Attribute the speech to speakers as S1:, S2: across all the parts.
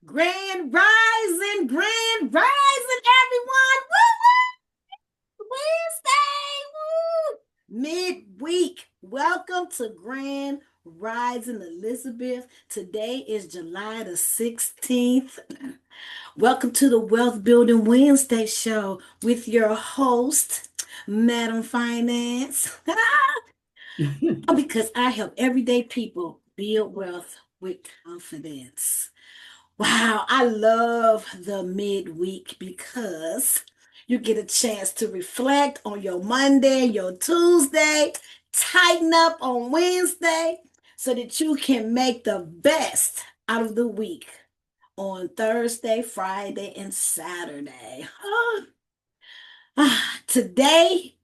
S1: Grand rising, everyone. Woo, woo. Wednesday, woo. Midweek. Welcome to Grand Rising, Elizabeth. Today is July the 16th. Welcome to the Wealth Building Wednesday show with your host, Madam Finance. Because I help everyday people build wealth with confidence. Wow, I love the midweek because you get a chance to reflect on your Monday, your Tuesday, tighten up on Wednesday so that you can make the best out of the week on Thursday, Friday, and Saturday. Today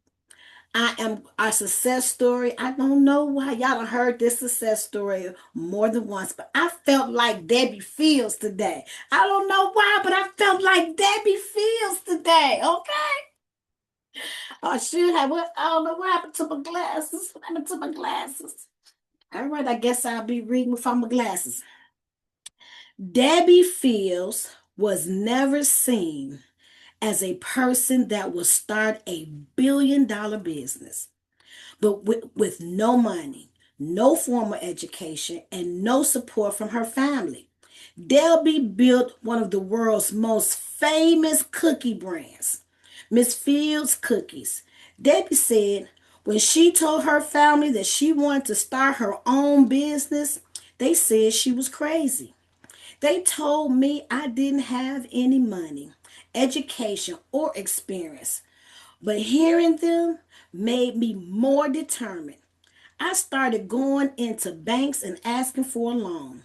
S1: I am our success story. I don't know why y'all done heard this success story more than once, but I felt like Debbie Fields today. I don't know why, but I felt like Debbie Fields today. Okay. I should have. What? I don't know what happened to my glasses. What happened to my glasses? All right, I guess I'll be reading without my glasses. Debbie Fields was never seen as a person that would start a $1 billion business. But with no money, no formal education, and no support from her family. Debbie built one of the world's most famous cookie brands, Miss Fields Cookies. Debbie said when she told her family that she wanted to start her own business, they said she was crazy. They told me I didn't have any money, education, or experience. But hearing them made me more determined. I started going into banks and asking for a loan.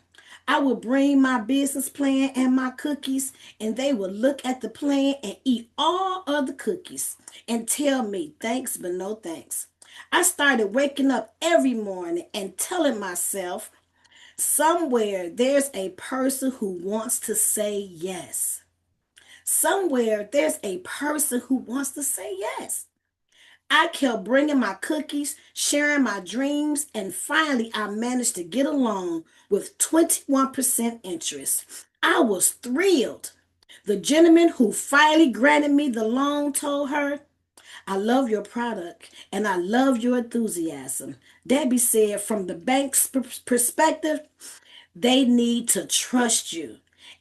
S1: I would bring my business plan and my cookies, and they would look at the plan and eat all of the cookies and tell me thanks, but no thanks. I started waking up every morning and telling myself, somewhere there's a person who wants to say yes. Somewhere there's a person who wants to say yes. I kept bringing my cookies, sharing my dreams, and finally I managed to get a loan with 21% interest. I was thrilled. The gentleman who finally granted me the loan told her, I love your product and I love your enthusiasm. Debbie said, from the bank's perspective, they need to trust you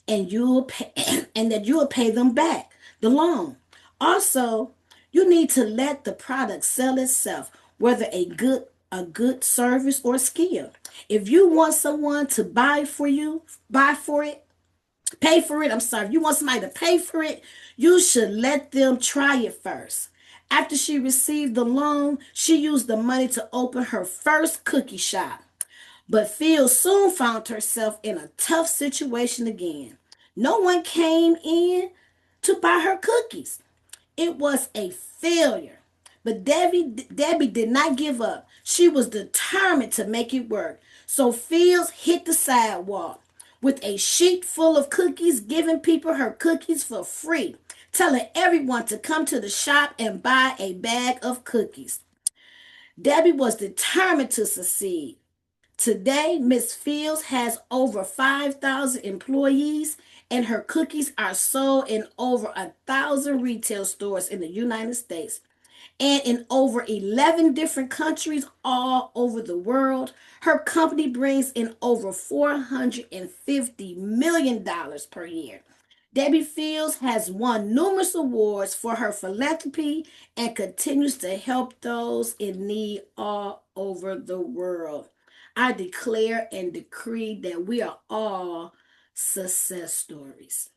S1: and you'll pay and that you'll pay them back the loan. Also, you need to let the product sell itself, whether a good service or skill. If you want someone to buy for it, pay for it. I'm sorry. If you want somebody to pay for it, you should let them try it first. After she received the loan, she used the money to open her first cookie shop. But Phil soon found herself in a tough situation again. No one came in to buy her cookies. It was a failure. But Debbie did not give up. She was determined to make it work. So Fields hit the sidewalk with a sheet full of cookies, giving people her cookies for free, telling everyone to come to the shop and buy a bag of cookies. Debbie was determined to succeed. Today, Miss Fields has over 5,000 employees, and her cookies are sold in over 1,000 retail stores in the United States and in over 11 different countries all over the world. Her company brings in over $450 million per year. Debbie Fields has won numerous awards for her philanthropy and continues to help those in need all over the world. I declare and decree that we are all success stories.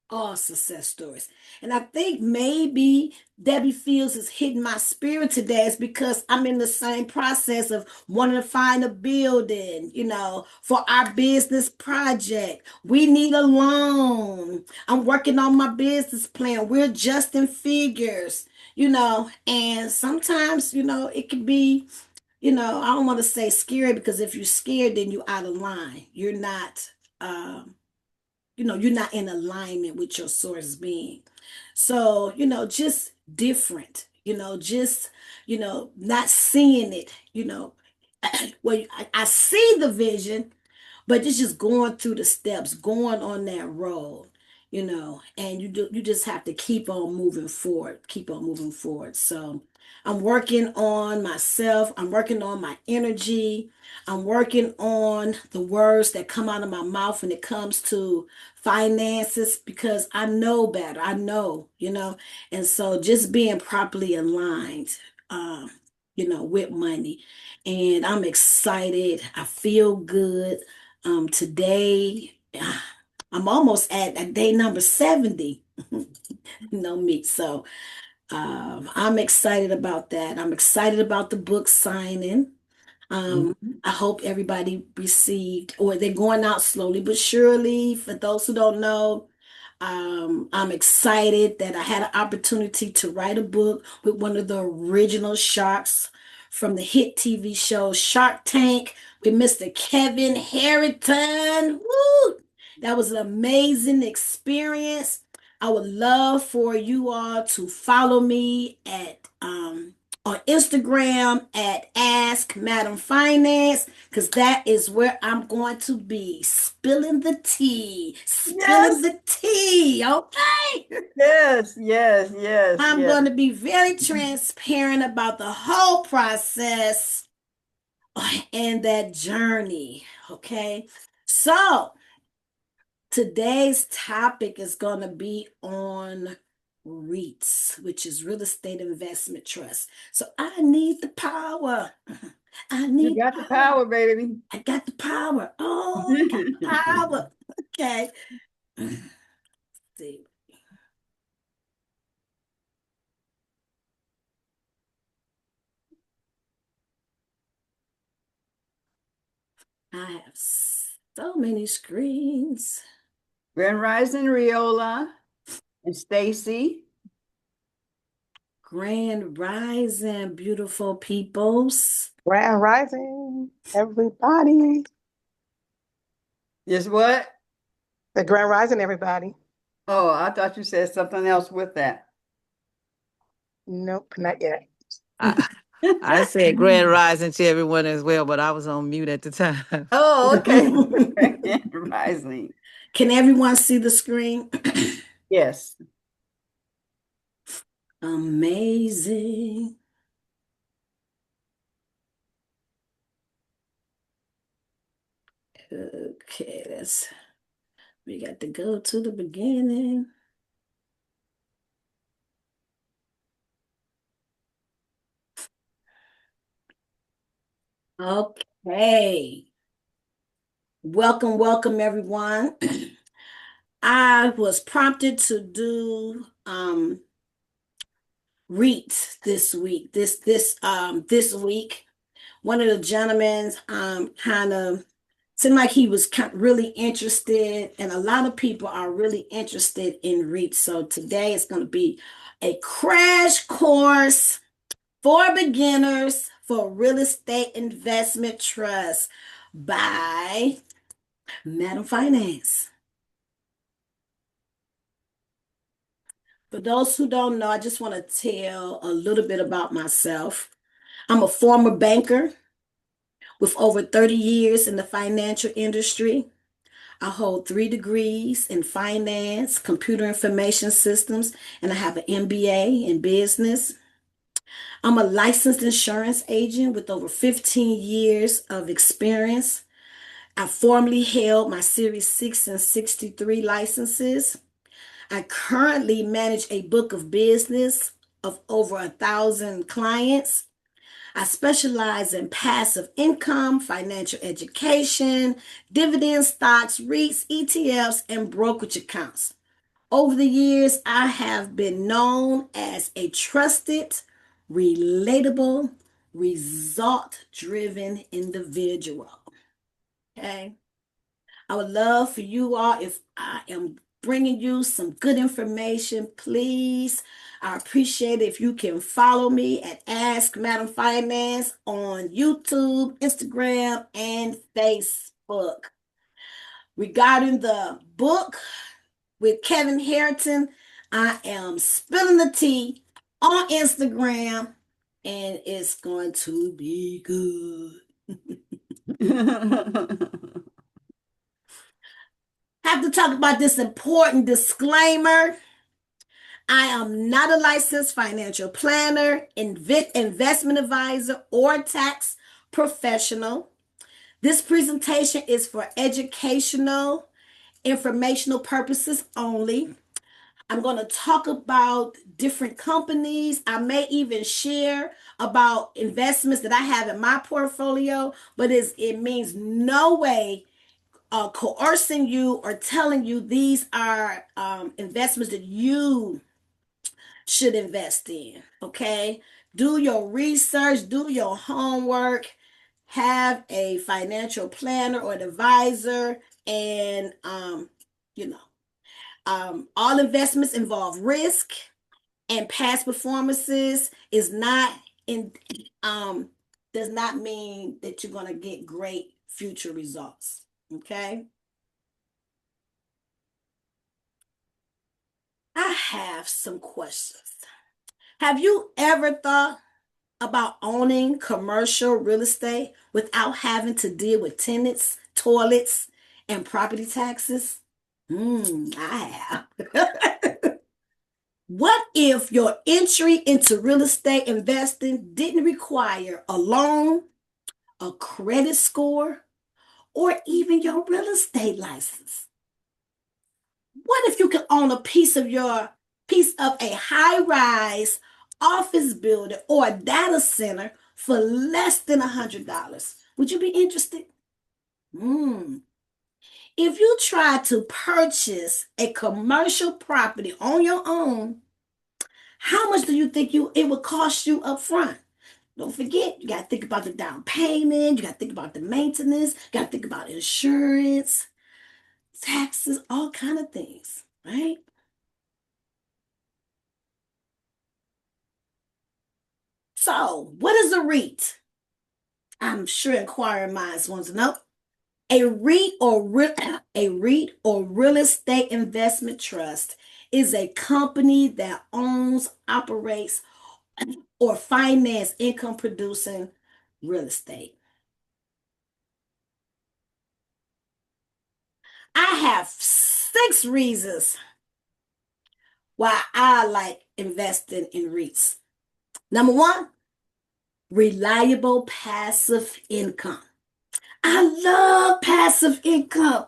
S1: All success stories. And I think maybe Debbie Fields is hitting my spirit today is because I'm in the same process of wanting to find a building, for our business project. We need a loan. I'm working on my business plan. We're adjusting figures, and sometimes, it could be, I don't want to say scary because if you're scared, then you're out of line. Um, you're not in alignment with your source being. So, just different, just, not seeing it, well, I see the vision, but it's just going through the steps, going on that road, and you just have to keep on moving forward, keep on moving forward. So I'm working on myself, I'm working on my energy, I'm working on the words that come out of my mouth when it comes to finances, because I know better. I know, and so just being properly aligned, um, with money. And I'm excited. I feel good. Today, I'm almost at day number 70. Me. So I'm excited about that. I'm excited about the book signing. I hope everybody received, or they're going out slowly but surely. For those who don't know, I'm excited that I had an opportunity to write a book with one of the original sharks from the hit TV show Shark Tank with Mr. Kevin Harrington. Woo! That was an amazing experience. I would love for you all to follow me at on Instagram at Ask Madam Finance, because that is where I'm going to be spilling the tea, spilling
S2: Yes,
S1: the tea. Okay.
S2: yes, yes, yes,
S1: I'm
S2: yes.
S1: going to be very transparent about the whole process and that journey. Okay. So today's topic is going to be on REITs, which is real estate investment trust. So I need the power. I
S2: You
S1: need
S2: got the
S1: power.
S2: power, baby.
S1: I got the power. Oh, I got the power. Okay. Let's see. I have so many screens.
S2: Grand Rising Riola and Stacy.
S1: Grand Rising, beautiful peoples.
S3: Grand Rising, everybody.
S2: Yes, what?
S3: The Grand Rising, everybody.
S2: Oh, I thought you said something else with that.
S3: Nope, not yet.
S4: I, I said grand rising to everyone as well, but I was on mute at the time.
S2: Oh, okay. Grand Rising.
S1: Can everyone see the screen?
S2: Yes.
S1: Amazing. Okay, we got to go to the beginning. Okay. Welcome, welcome everyone. I was prompted to do REITs this week. This week. One of the gentlemen kind of seemed like he was really interested, and a lot of people are really interested in REITs. So today it's going to be a crash course for beginners for real estate investment trust by Madam Finance. For those who don't know, I just want to tell a little bit about myself. I'm a former banker with over 30 years in the financial industry. I hold 3 degrees in finance, computer information systems, and I have an MBA in business. I'm a licensed insurance agent with over 15 years of experience. I formerly held my Series 6 and 63 licenses. I currently manage a book of business of over 1,000 clients. I specialize in passive income, financial education, dividend stocks, REITs, ETFs, and brokerage accounts. Over the years, I have been known as a trusted, relatable, result driven individual. Okay. I would love for you all, if I am bringing you some good information, please. I appreciate it if you can follow me at Ask Madam Finance on YouTube, Instagram, and Facebook. Regarding the book with Kevin Harrington, I am spilling the tea on Instagram, and it's going to be good. talk about this important disclaimer. I am not a licensed financial planner, investment advisor, or tax professional. This presentation is for educational, informational purposes only. I'm going to talk about different companies. I may even share about investments that I have in my portfolio, but it means no way coercing you or telling you these are investments that you should invest in. Okay. Do your research, do your homework, have a financial planner or advisor, and, you know, all investments involve risk, and past performances is not in does not mean that you're going to get great future results. Okay. I have some questions. Have you ever thought about owning commercial real estate without having to deal with tenants, toilets, and property taxes? I have. What if your entry into real estate investing didn't require a loan, a credit score, or even your real estate license? What if you could own a piece of a high-rise office building or a data center for less than $100? Would you be interested? If you try to purchase a commercial property on your own, how much do you think it would cost you up front? Don't forget, you got to think about the down payment, you got to think about the maintenance, you got to think about insurance, taxes, all kind of things, right? So, what is a REIT? I'm sure inquiring minds want to know. A REIT a REIT or real estate investment trust is a company that owns, operates, or finance income producing real estate. I have 6 reasons why I like investing in REITs. Number one, reliable passive income. I love passive income.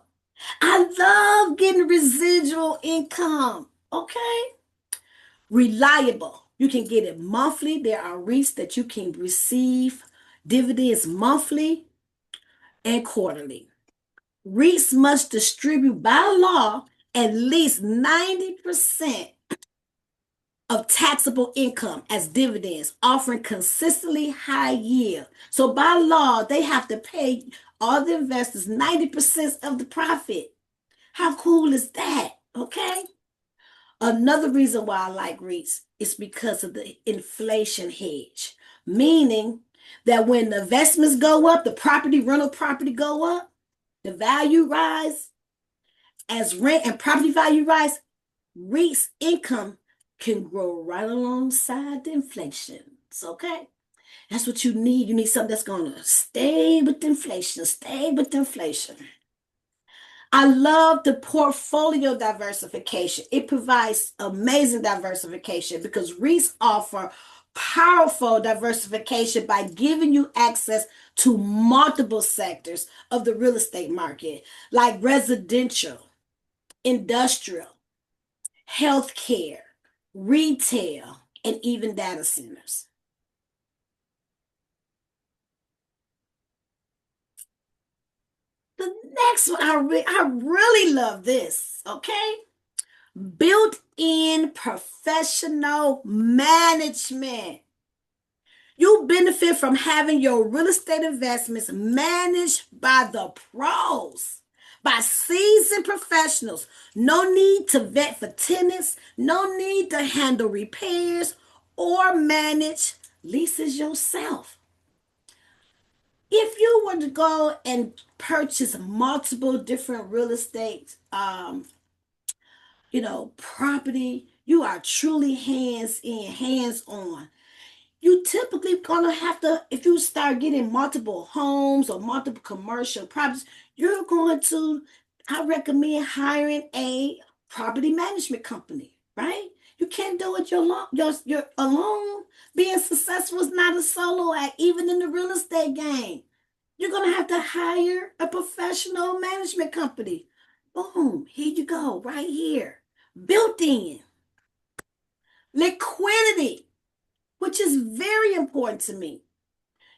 S1: I love getting residual income. Okay. Reliable. You can get it monthly. There are REITs that you can receive dividends monthly and quarterly. REITs must distribute by law at least 90% of taxable income as dividends, offering consistently high yield. So by law, they have to pay all the investors 90% of the profit. How cool is that? Okay. Another reason why I like REITs is because of the inflation hedge, meaning that when the investments go up, the rental property go up, the value rise, as rent and property value rise, REITs income can grow right alongside the inflation. It's okay. That's what you need. You need something that's going to stay with inflation, stay with inflation. I love the portfolio diversification. It provides amazing diversification because REITs offer powerful diversification by giving you access to multiple sectors of the real estate market, like residential, industrial, healthcare, retail, and even data centers. The next one, I really love this, okay? Built-in professional management. You benefit from having your real estate investments managed by the pros, by seasoned professionals. No need to vet for tenants, no need to handle repairs or manage leases yourself. If you were to go and purchase multiple different real estate property, you are truly hands in, hands on. You typically gonna have to, if you start getting multiple homes or multiple commercial properties, you're going to I recommend hiring a property management company, right? You can't do it you're alone. Being successful is not a solo act, even in the real estate game. You're going to have to hire a professional management company. Boom, here you go, right here. Built in liquidity, which is very important to me.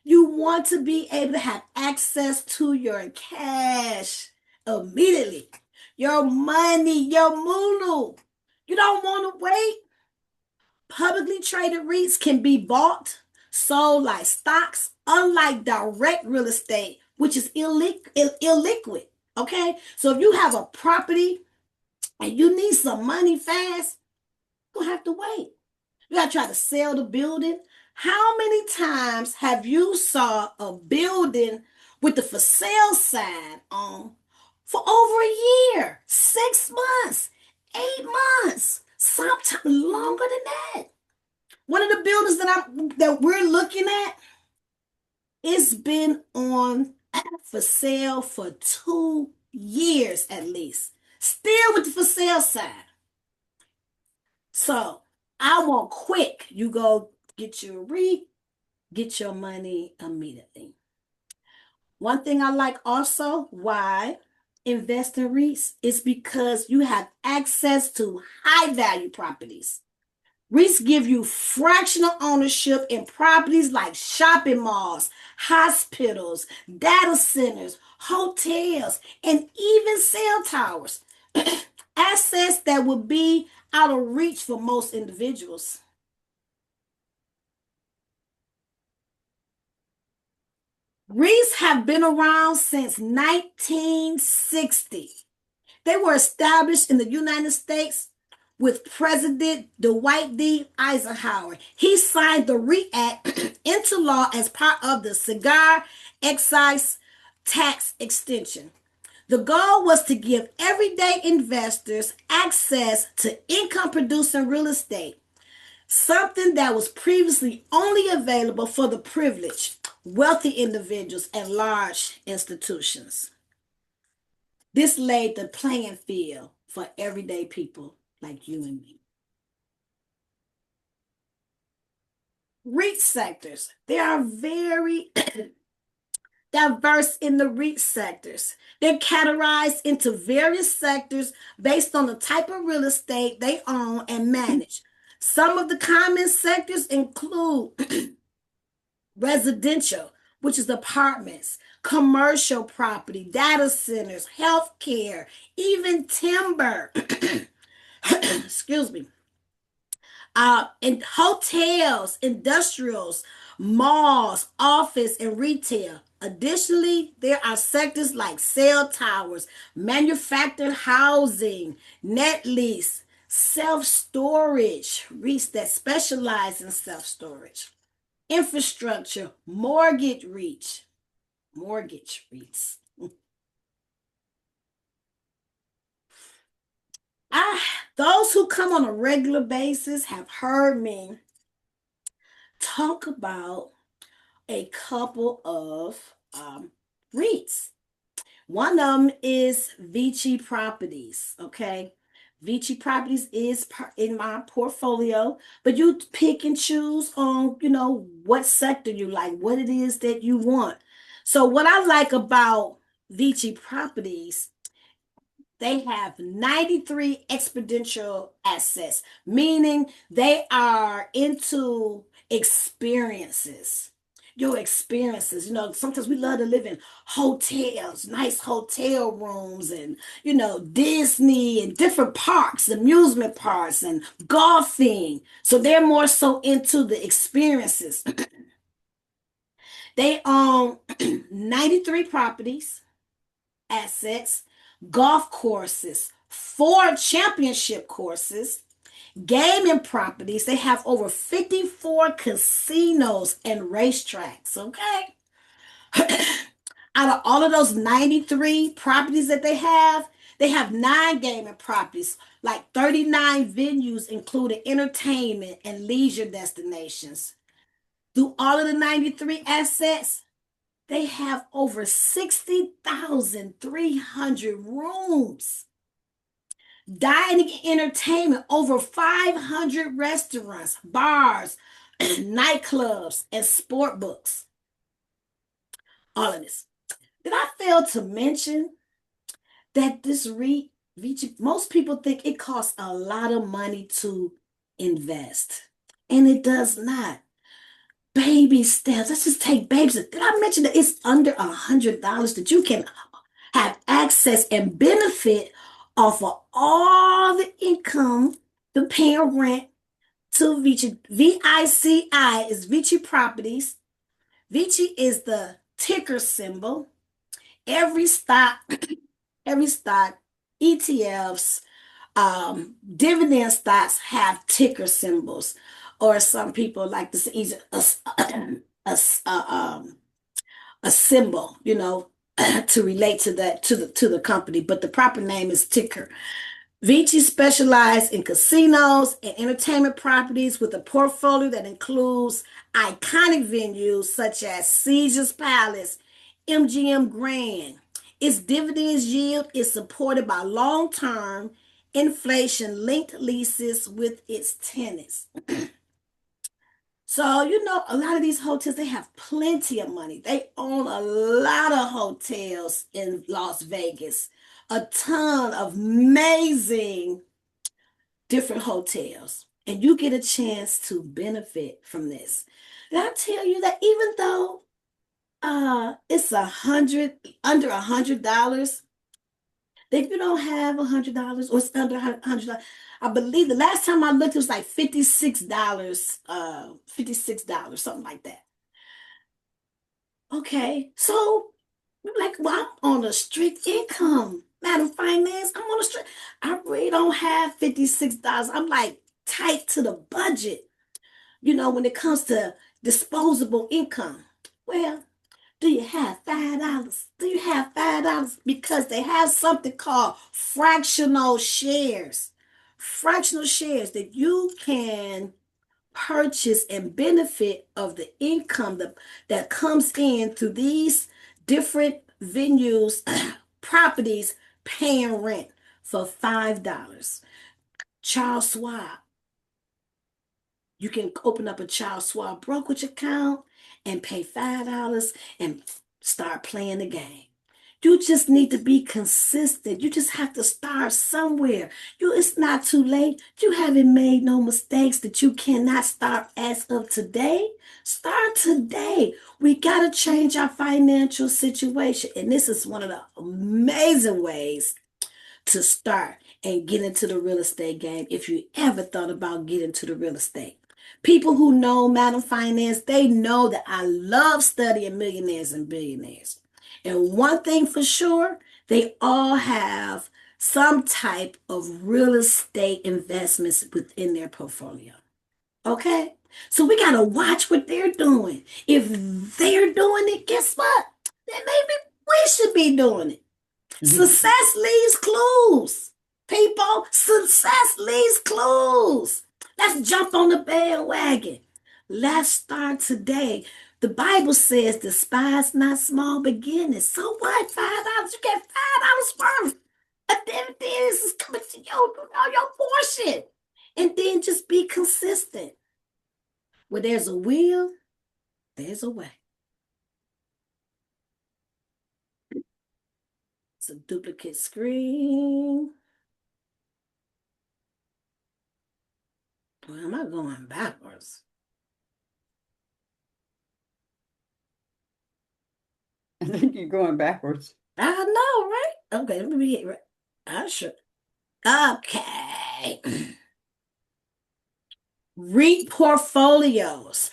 S1: You want to be able to have access to your cash immediately. Your money, your mulu. You don't want to wait. Publicly traded REITs can be bought, sold like stocks, unlike direct real estate, which is illiquid. Okay? So if you have a property and you need some money fast, you'll have to wait. You gotta try to sell the building. How many times have you saw a building with the for sale sign on for over a year, 6 months, 8 months, sometimes longer than that? One of the buildings that we're looking at, it's been on for sale for 2 years at least, still with the for sale sign. So I want quick. You go get your REIT, get your money immediately. One thing I like also why invest in REITs is because you have access to high value properties. REITs give you fractional ownership in properties like shopping malls, hospitals, data centers, hotels, and even cell towers. Assets that would be out of reach for most individuals. REITs have been around since 1960. They were established in the United States with President Dwight D. Eisenhower. He signed the REIT Act into law as part of the cigar excise tax extension. The goal was to give everyday investors access to income producing real estate, something that was previously only available for the privileged, wealthy individuals and large institutions. This laid the playing field for everyday people like you and me. REIT sectors, they are very diverse in the REIT sectors. They're categorized into various sectors based on the type of real estate they own and manage. Some of the common sectors include residential, which is apartments, commercial property, data centers, healthcare, even timber. Excuse me. And hotels, industrials, malls, office, and retail. Additionally, there are sectors like cell towers, manufactured housing, net lease, self-storage, REITs that specialize in self-storage, infrastructure, mortgage REITs. Those who come on a regular basis have heard me talk about a couple of REITs. One of them is Vici Properties, okay? Vici Properties is in my portfolio, but you pick and choose on, what sector you like, what it is that you want. So what I like about Vici Properties, they have 93 exponential assets, meaning they are into experiences. Your experiences, sometimes we love to live in hotels, nice hotel rooms, and, Disney and different parks, amusement parks, and golfing. So they're more so into the experiences. They own 93 properties, assets, golf courses, 4 championship courses, gaming properties. They have over 54 casinos and racetracks, okay? Out of all of those 93 properties that they have 9 gaming properties, like 39 venues, including entertainment and leisure destinations. Through all of the 93 assets, They have over 60,300 rooms, dining and entertainment, over 500 restaurants, bars, nightclubs, and sport books. All of this. Did I fail to mention that this REIT, most people think it costs a lot of money to invest, and it does not. Baby steps. Let's just take baby steps. Did I mention that it's under $100 that you can have access and benefit off of all the income, the paying rent to Vici? VICI is Vici Properties. Vici is the ticker symbol. Every stock, every stock, ETFs, dividend stocks have ticker symbols, or some people like to say a symbol, to relate to that to the company. But the proper name is ticker. Vici specialized in casinos and entertainment properties with a portfolio that includes iconic venues such as Caesar's Palace, MGM Grand. Its dividends yield is supported by long-term inflation-linked leases with its tenants. So, a lot of these hotels, they have plenty of money. They own a lot of hotels in Las Vegas, a ton of amazing different hotels. And you get a chance to benefit from this. And I tell you that even though it's under $100, if you don't have $100 or it's under $100, I believe the last time I looked, it was like $56, something like that. Okay, so like, well, I'm on a strict income, Madam Finance. I'm on a strict. I really don't have $56. I'm like tight to the budget, when it comes to disposable income. Well, do you have $5? Do you have $5? Because they have something called fractional shares. Fractional shares that you can purchase and benefit of the income that comes in through these different venues, properties paying rent for $5. Charles Schwab. You can open up a Charles Schwab brokerage account and pay $5 and start playing the game. You just need to be consistent. You just have to start somewhere. It's not too late. You haven't made no mistakes that you cannot start as of today. Start today. We got to change our financial situation. And this is one of the amazing ways to start and get into the real estate game if you ever thought about getting into the real estate. People who know Madam Finance, they know that I love studying millionaires and billionaires. And one thing for sure, they all have some type of real estate investments within their portfolio. Okay? So we got to watch what they're doing. If they're doing it, guess what? Then maybe we should be doing it. Success leaves clues. People, success leaves clues. Let's jump on the bandwagon. Let's start today. The Bible says, despise not small beginnings. So what? $5, you get $5 worth. A dividend is coming to your portion. And then just be consistent. Where there's a will, there's a way. It's a duplicate screen. Where am I going backwards?
S2: I think you're going backwards.
S1: I know, right? Okay, let me get right. I should. Okay. REIT portfolios.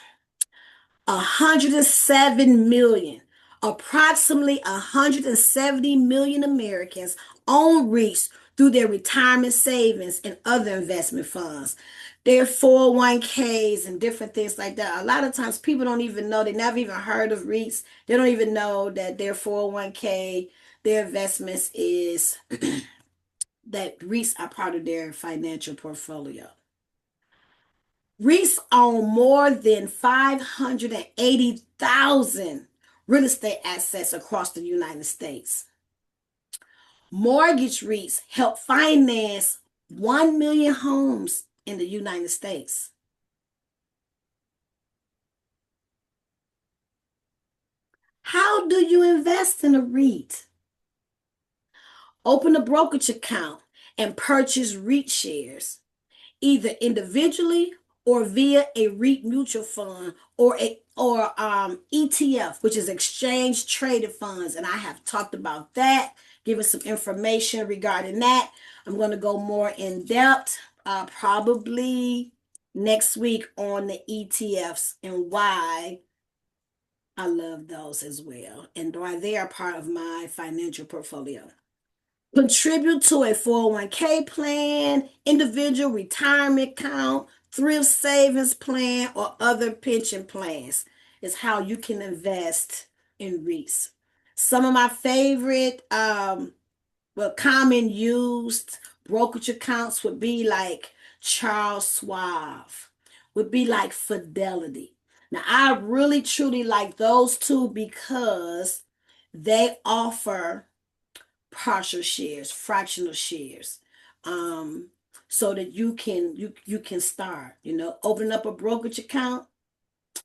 S1: 107 million. Approximately 170 million Americans own REITs through their retirement savings and other investment funds. Their 401ks and different things like that. A lot of times people don't even know, they never even heard of REITs. They don't even know that their 401k, their investments is that REITs are part of their financial portfolio. REITs own more than 580,000 real estate assets across the United States. Mortgage REITs help finance 1 million homes in the United States. How do you invest in a REIT? Open a brokerage account and purchase REIT shares, either individually or via a REIT mutual fund or ETF, which is exchange traded funds. And I have talked about that, giving some information regarding that. I'm going to go more in depth probably next week on the ETFs and why I love those as well, and why they are part of my financial portfolio. Contribute to a 401k plan, individual retirement account, thrift savings plan, or other pension plans is how you can invest in REITs. Some of my favorite, common used brokerage accounts would be like Charles Schwab, would be like Fidelity. Now, I really truly like those two because they offer partial shares, fractional shares, so that you can start, opening up a brokerage account.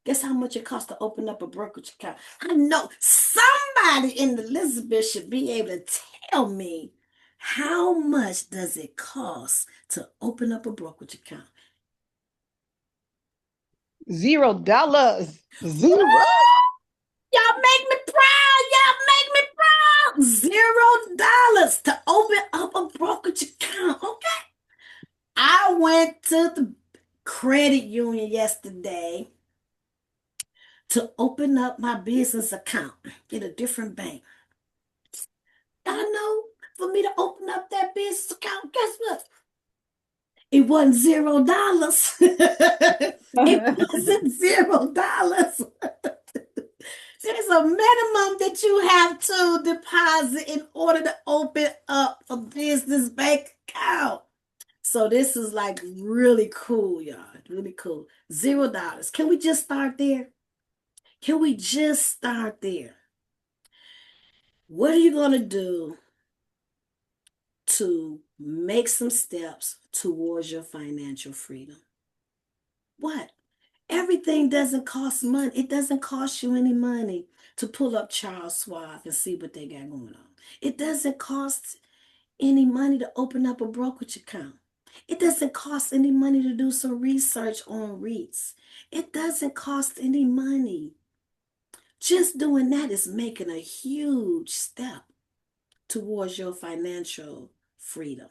S1: Guess how much it costs to open up a brokerage account? I know somebody in Elizabeth should be able to tell me how much does it cost to open up a brokerage account.
S3: $0. Zero.
S1: Y'all make me proud. Y'all make me proud. $0 to open up a brokerage account. Okay. I went to the credit union yesterday to open up my business account in a different bank. I know for me to open up that business account, guess what? It wasn't $0. It wasn't $0. There's a minimum that you have to deposit in order to open up a business bank account. So this is like really cool, y'all. Really cool. $0. Can we just start there? Can we just start there? What are you going to do to make some steps towards your financial freedom? What? Everything doesn't cost money. It doesn't cost you any money to pull up Charles Schwab and see what they got going on. It doesn't cost any money to open up a brokerage account. It doesn't cost any money to do some research on REITs. It doesn't cost any money. Just doing that is making a huge step towards your financial freedom.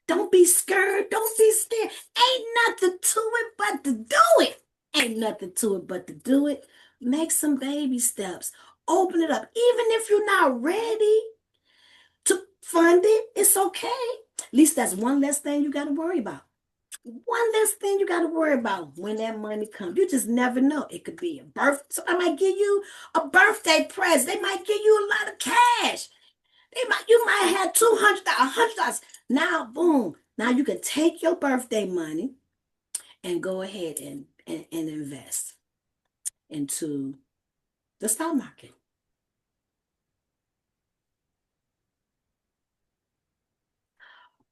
S1: Don't be scared. Don't be scared. Ain't nothing to it but to do it. Ain't nothing to it but to do it. Make some baby steps. Open it up. Even if you're not ready to fund it, it's okay. At least that's one less thing you got to worry about. One less thing you got to worry about when that money comes. You just never know. It could be a birthday. Somebody might give you a birthday present. They might give you a lot of cash. You might have $200, $100. Now, boom. Now you can take your birthday money and go ahead and invest into the stock market.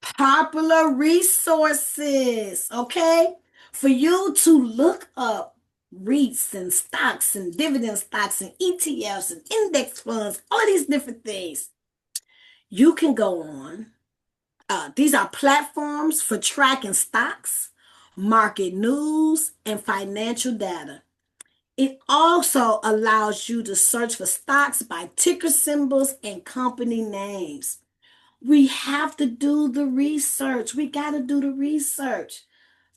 S1: Popular resources, okay? For you to look up REITs and stocks and dividend stocks and ETFs and index funds, all of these different things. You can go on. These are platforms for tracking stocks, market news, and financial data. It also allows you to search for stocks by ticker symbols and company names. We have to do the research. We got to do the research,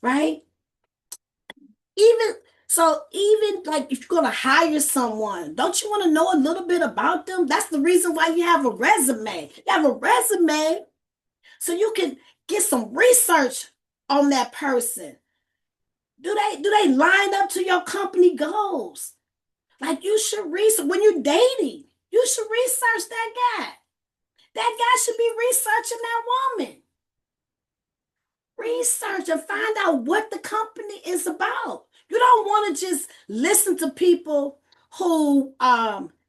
S1: right? Even like if you're going to hire someone, don't you want to know a little bit about them? That's the reason why you have a resume. You have a resume so you can get some research on that person. Do they line up to your company goals? Like you should research when you're dating. You should research that guy. That guy should be researching that woman. Research and find out what the company is about. You don't want to just listen to people who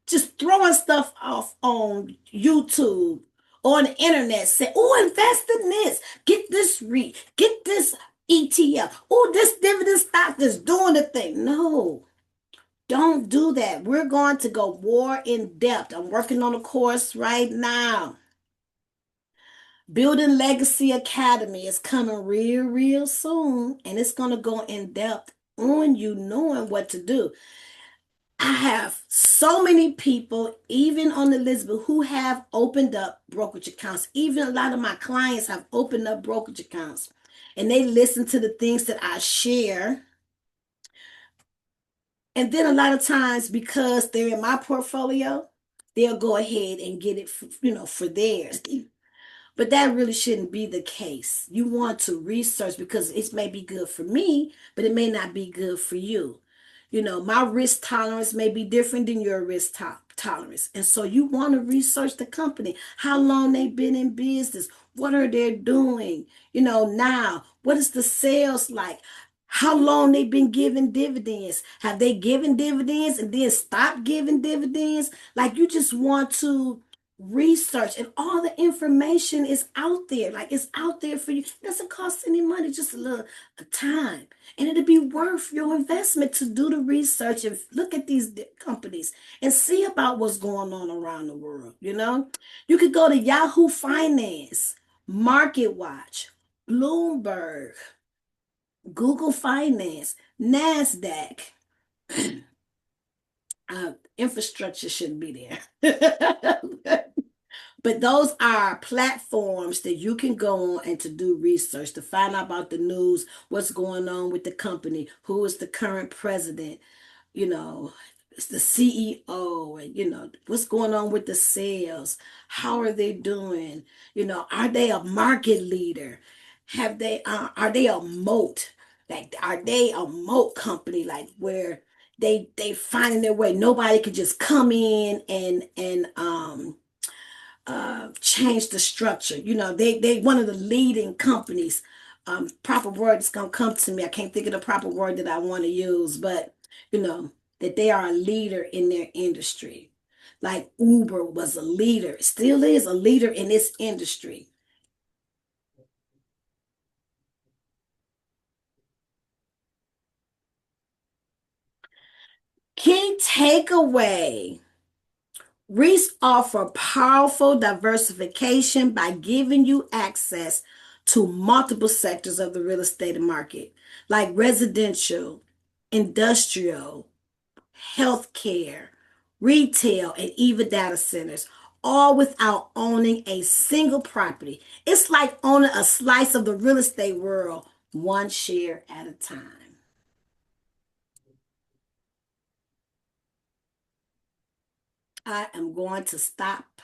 S1: just throwing stuff off on YouTube or on the internet, say, oh, invest in this, get this REIT, get this ETF, oh, this dividend stock is doing the thing. No, don't do that. We're going to go more in depth. I'm working on a course right now. Building Legacy Academy is coming real, real soon, and it's going to go in depth on you knowing what to do. I have so many people, even on Elizabeth, who have opened up brokerage accounts. Even a lot of my clients have opened up brokerage accounts, and they listen to the things that I share. And then a lot of times, because they're in my portfolio, they'll go ahead and get it, for theirs. But that really shouldn't be the case. You want to research because it may be good for me, but it may not be good for you. My risk tolerance may be different than your risk tolerance. And so you want to research the company, how long they've been in business, what are they doing, now, what is the sales like? How long they've been giving dividends? Have they given dividends and then stopped giving dividends? Like you just want to research, and all the information is out there. Like it's out there for you. It doesn't cost any money, just a little time. And it'll be worth your investment to do the research and look at these companies and see about what's going on around the world. You could go to Yahoo Finance, Market Watch, Bloomberg, Google Finance, NASDAQ. Infrastructure shouldn't be there. But those are platforms that you can go on and to do research, to find out about the news, what's going on with the company, who is the current president, it's the CEO, and what's going on with the sales, how are they doing, are they a market leader, are they a moat, like are they a moat company, like where they finding their way, nobody could just come in and change the structure. They one of the leading companies. Proper word is gonna come to me. I can't think of the proper word that I want to use, but that they are a leader in their industry. Like Uber was a leader, still is a leader in its industry. Key takeaway. REITs offer powerful diversification by giving you access to multiple sectors of the real estate market, like residential, industrial, healthcare, retail, and even data centers, all without owning a single property. It's like owning a slice of the real estate world, one share at a time. I am going to stop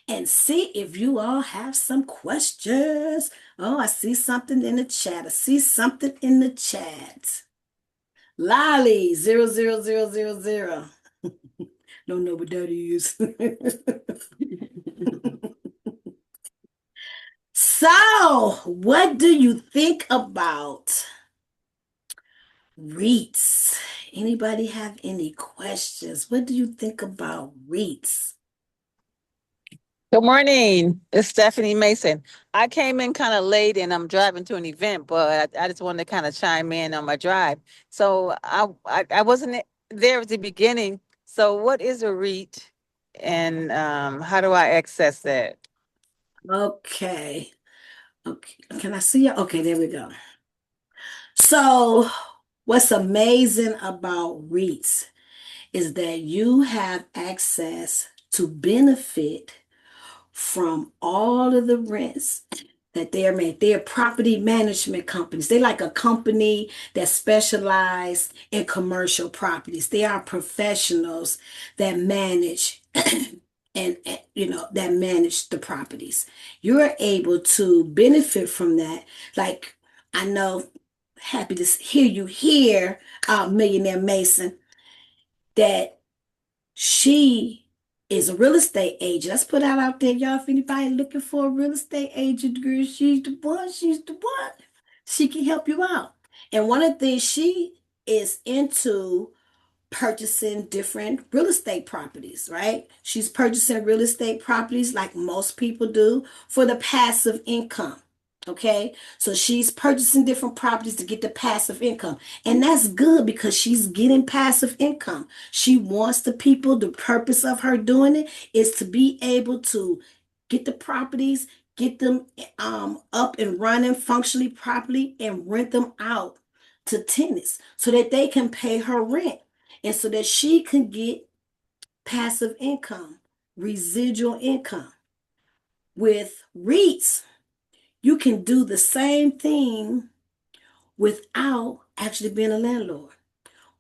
S1: and see if you all have some questions. Oh, I see something in the chat. I see something in the chat. Lolly 00000. Don't know what that is. So, what do you think about REITs? Anybody have any questions? What do you think about REITs?
S4: Good morning. It's Stephanie Mason. I came in kind of late and I'm driving to an event, but I just wanted to kind of chime in on my drive. So I wasn't there at the beginning. So what is a REIT and how do I access that?
S1: Okay. Okay. Can I see you? Okay, there we go. So, what's amazing about REITs is that you have access to benefit from all of the rents that they're made. They're property management companies. They're like a company that specialize in commercial properties. They are professionals that manage and that manage the properties. You're able to benefit from that. Like I know, happy to hear you here, Millionaire Mason, that she is a real estate agent. Let's put that out there, y'all. If anybody looking for a real estate agent, girl, she's the one. She's the one. She can help you out. And one of the things she is into purchasing different real estate properties, right? She's purchasing real estate properties like most people do for the passive income. Okay, so she's purchasing different properties to get the passive income, and that's good because she's getting passive income. She wants the people, the purpose of her doing it is to be able to get the properties, get them up and running functionally properly, and rent them out to tenants so that they can pay her rent and so that she can get passive income, residual income. With REITs, you can do the same thing without actually being a landlord,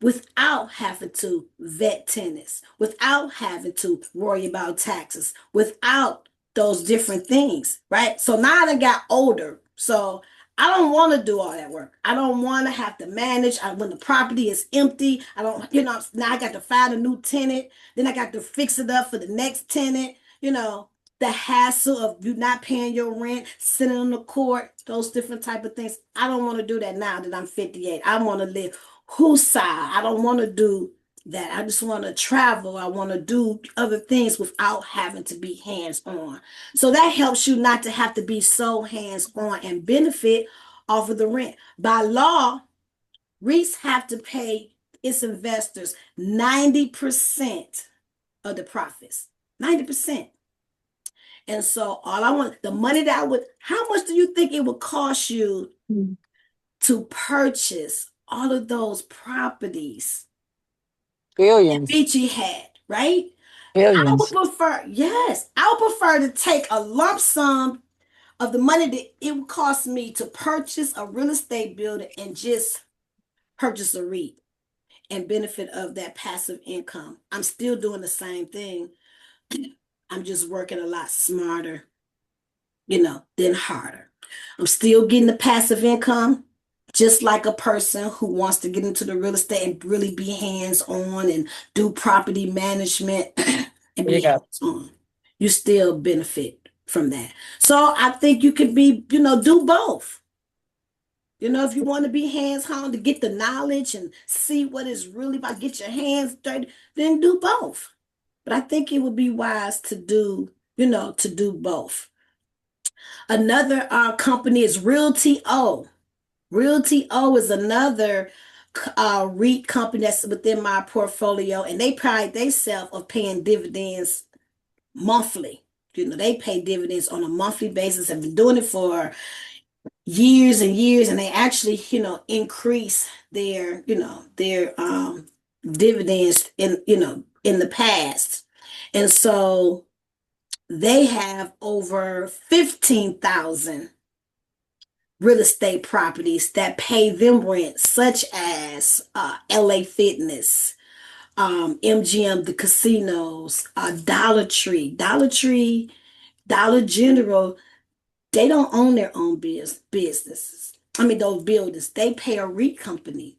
S1: without having to vet tenants, without having to worry about taxes, without those different things, right? So now I got older. So I don't want to do all that work. I don't want to have to manage when the property is empty. I don't, now I got to find a new tenant. Then I got to fix it up for the next tenant. The hassle of you not paying your rent, sitting on the court, those different type of things. I don't want to do that now that I'm 58. I want to live Husa. I don't want to do that. I just want to travel. I want to do other things without having to be hands on. So that helps you not to have to be so hands on and benefit off of the rent. By law, REITs have to pay its investors 90% of the profits. 90%. And so all I want, the money that how much do you think it would cost you to purchase all of those properties that
S4: Billions.
S1: Beachy had, right? I would
S4: Billions.
S1: prefer, yes, I would prefer to take a lump sum of the money that it would cost me to purchase a real estate building and just purchase a REIT and benefit of that passive income. I'm still doing the same thing. I'm just working a lot smarter, than harder. I'm still getting the passive income, just like a person who wants to get into the real estate and really be hands on and do property management and
S4: There you
S1: be
S4: go.
S1: hands on. You still benefit from that. So I think you could be, do both. If you want to be hands on to get the knowledge and see what it's really about, get your hands dirty, then do both. But I think it would be wise to do both. Another company is Realty O. Realty O is another REIT company that's within my portfolio, and they pride themselves of paying dividends monthly. They pay dividends on a monthly basis. Have been doing it for years and years, and they actually, increase their dividends in the past. And so they have over 15,000 real estate properties that pay them rent, such as LA Fitness, MGM, the casinos, Dollar Tree, Dollar General. They don't own their own businesses. I mean, those buildings. They pay a REIT company.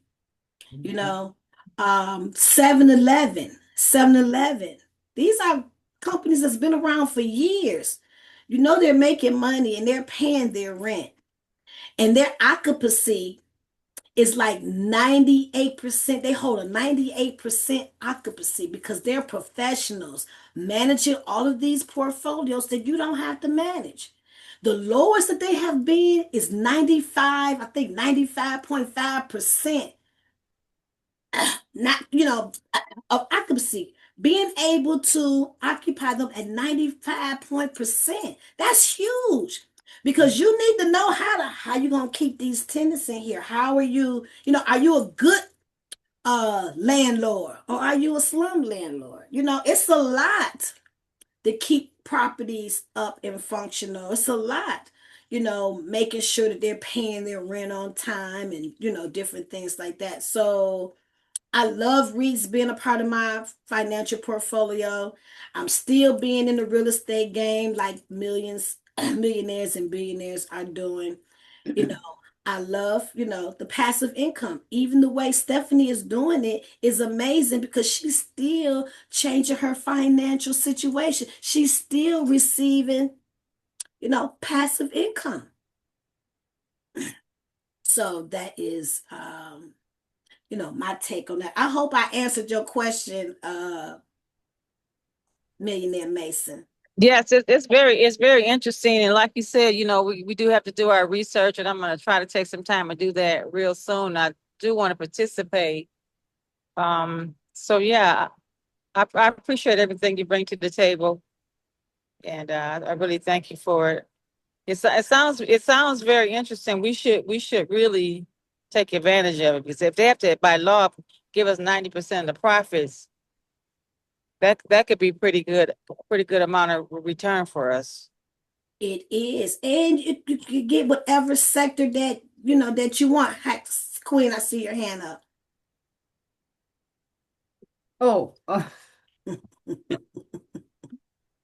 S1: You know, 7-Eleven, 7-Eleven. These are companies that's been around for years. They're making money and they're paying their rent. And their occupancy is like 98%. They hold a 98% occupancy because they're professionals managing all of these portfolios that you don't have to manage. The lowest that they have been is 95, I think 95.5%. Not, of occupancy, being able to occupy them at 95%. That's huge because you need to know how you gonna keep these tenants in here. How are you, are you a good landlord or are you a slum landlord? It's a lot to keep properties up and functional. It's a lot, making sure that they're paying their rent on time and different things like that. So I love REITs being a part of my financial portfolio. I'm still being in the real estate game like millionaires and billionaires are doing. You know, I love, the passive income. Even the way Stephanie is doing it is amazing because she's still changing her financial situation. She's still receiving, passive income. So that is my take on that. I hope I answered your question, Millionaire Mason.
S4: Yes, it's very interesting. And like you said, we do have to do our research, and I'm gonna try to take some time and do that real soon. I do want to participate. So yeah, I appreciate everything you bring to the table, and I really thank you for it. It sounds very interesting. We should really take advantage of it, because if they have to by law give us 90% of the profits, that could be pretty good amount of return for us.
S1: It is. And you can get whatever sector that you want. Heck, Queen, I see your hand up.
S2: Oh,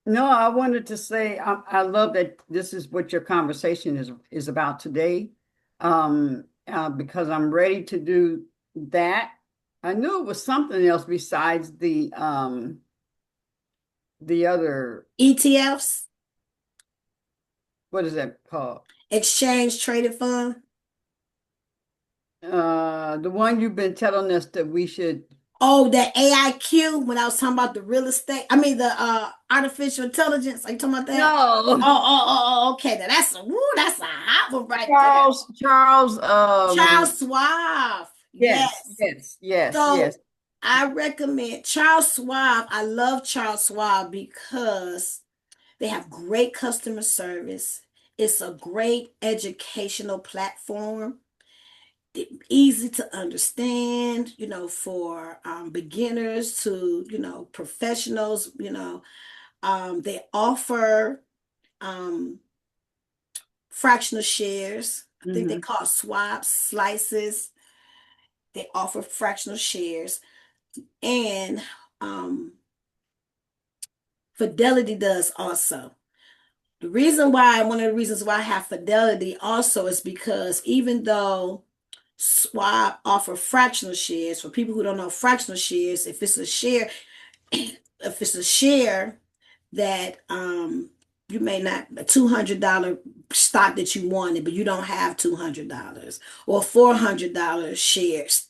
S2: no, I wanted to say I love that this is what your conversation is about today. Because I'm ready to do that. I knew it was something else besides the other,
S1: ETFs,
S2: what is that called?
S1: exchange traded fund.
S2: The one you've been telling us that we should.
S1: Oh, that AIQ, when I was talking about the real estate, I mean the artificial intelligence. Are you talking about that?
S2: No.
S1: Okay. Now that's a hot one right there.
S2: Charles,
S1: Charles Schwab.
S2: yes,
S1: Yes.
S2: yes, yes, yes.
S1: So I recommend Charles Schwab. I love Charles Schwab because they have great customer service. It's a great educational platform, easy to understand, for beginners to, professionals. They offer um, fractional shares. I think they
S2: Mm-hmm.
S1: call swaps, slices. They offer fractional shares. And Fidelity does also. One of the reasons why I have Fidelity also is because even though Swap offer fractional shares, for people who don't know fractional shares, if it's a share that you may not, a $200 stock that you wanted, but you don't have $200, or $400 shares,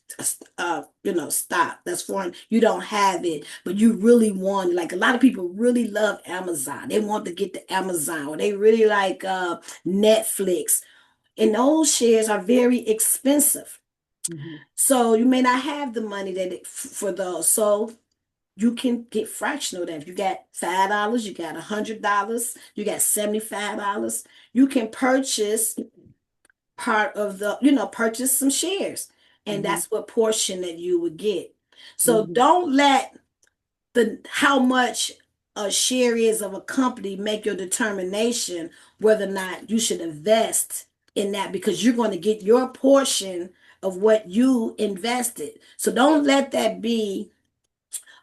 S1: stock that's foreign, you don't have it, but you really want, like a lot of people really love Amazon. They want to get the Amazon, or they really like Netflix, and those shares are very expensive.
S2: Mm-hmm.
S1: So you may not have the money for those. So you can get fractional of that. If you got $5, you got $100, you got $75, you can purchase part of purchase some shares. And
S2: Mm-hmm.
S1: that's what portion that you would get. So
S2: Mm-hmm.
S1: don't let how much a share is of a company make your determination whether or not you should invest in that, because you're going to get your portion of what you invested. So don't let that be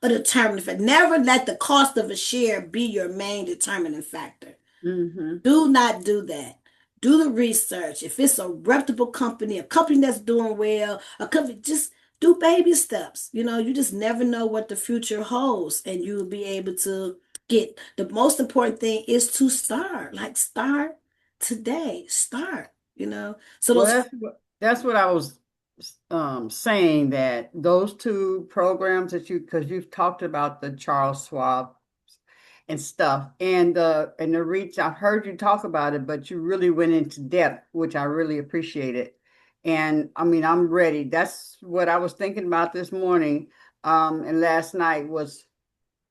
S1: a determining factor. Never let the cost of a share be your main determining factor.
S2: Mm-hmm.
S1: Do not do that. Do the research. If it's a reputable company, a company that's doing well, a company, just do baby steps. You just never know what the future holds, and you'll be able to get. The most important thing is to start. Like, start today. Start. So
S2: Well,
S1: those.
S2: that's what I was saying, that those two programs because you've talked about the Charles Schwab and stuff, and the REITs. I've heard you talk about it, but you really went into depth, which I really appreciated. And I mean, I'm ready. That's what I was thinking about this morning. And last night was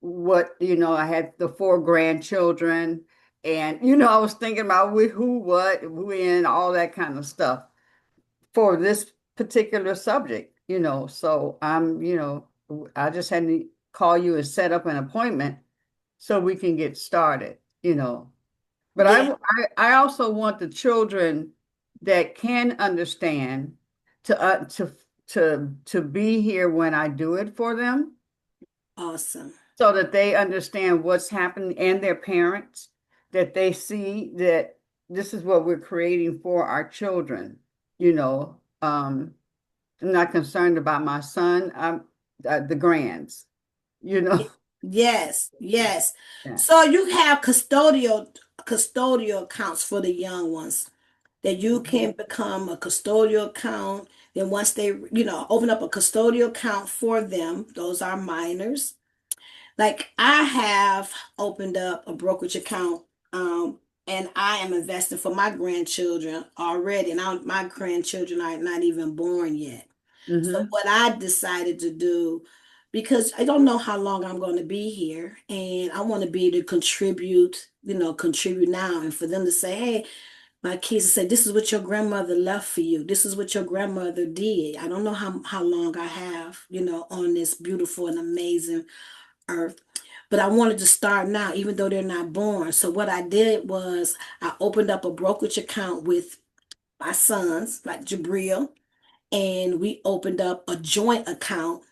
S2: I had the four grandchildren, and I was thinking about who, what, when, all that kind of stuff for this particular subject. So I just had to call you and set up an appointment so we can get started. But
S1: Yeah,
S2: I also want the children that can understand to be here when I do it for them,
S1: awesome.
S2: so that they understand what's happening, and their parents, that they see that this is what we're creating for our children. You know, I'm not concerned about my son. I'm the grands. You know,
S1: Yes, yes.
S2: yeah.
S1: So you have custodial accounts for the young ones, that you can become a custodial account. Then once they, open up a custodial account for them, those are minors. Like I have opened up a brokerage account, and I am investing for my grandchildren already, and my grandchildren are not even born yet. So
S2: Mm-hmm.
S1: what I decided to do, because I don't know how long I'm going to be here, and I want to be able to contribute, contribute now, and for them to say, hey, my kids say, this is what your grandmother left for you. This is what your grandmother did. I don't know how long I have, on this beautiful and amazing earth. But I wanted to start now, even though they're not born. So what I did was I opened up a brokerage account with my sons, like Jabril, and we opened up a joint account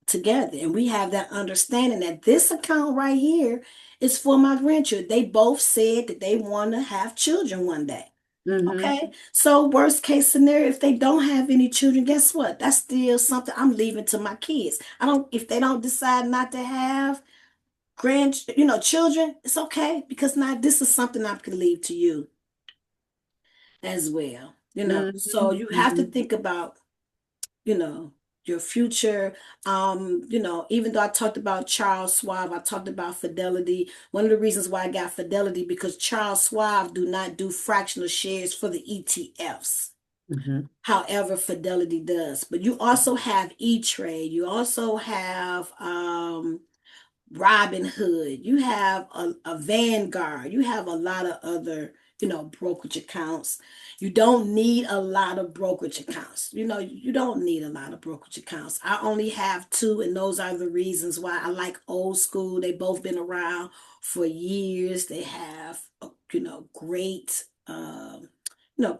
S1: together. And we have that understanding that this account right here is for my grandchildren. They both said that they want to have children one day.
S2: Mm-hmm.
S1: Okay. So worst case scenario, if they don't have any children, guess what? That's still something I'm leaving to my kids. If they don't decide not to have children, it's okay because now this is something I can leave to you as well. So
S2: Mm-hmm.
S1: you have to
S2: Mm-hmm.
S1: think about, you know, your future. Even though I talked about Charles Schwab, I talked about Fidelity. One of the reasons why I got Fidelity because Charles Schwab do not do fractional shares for the ETFs.
S2: Mm-hmm.
S1: However, Fidelity does. But you also have E-Trade. You also have Robin Hood, you have a Vanguard, you have a lot of other, brokerage accounts. You don't need a lot of brokerage accounts. You don't need a lot of brokerage accounts. I only have two, and those are the reasons why I like old school. They both been around for years. They have, great,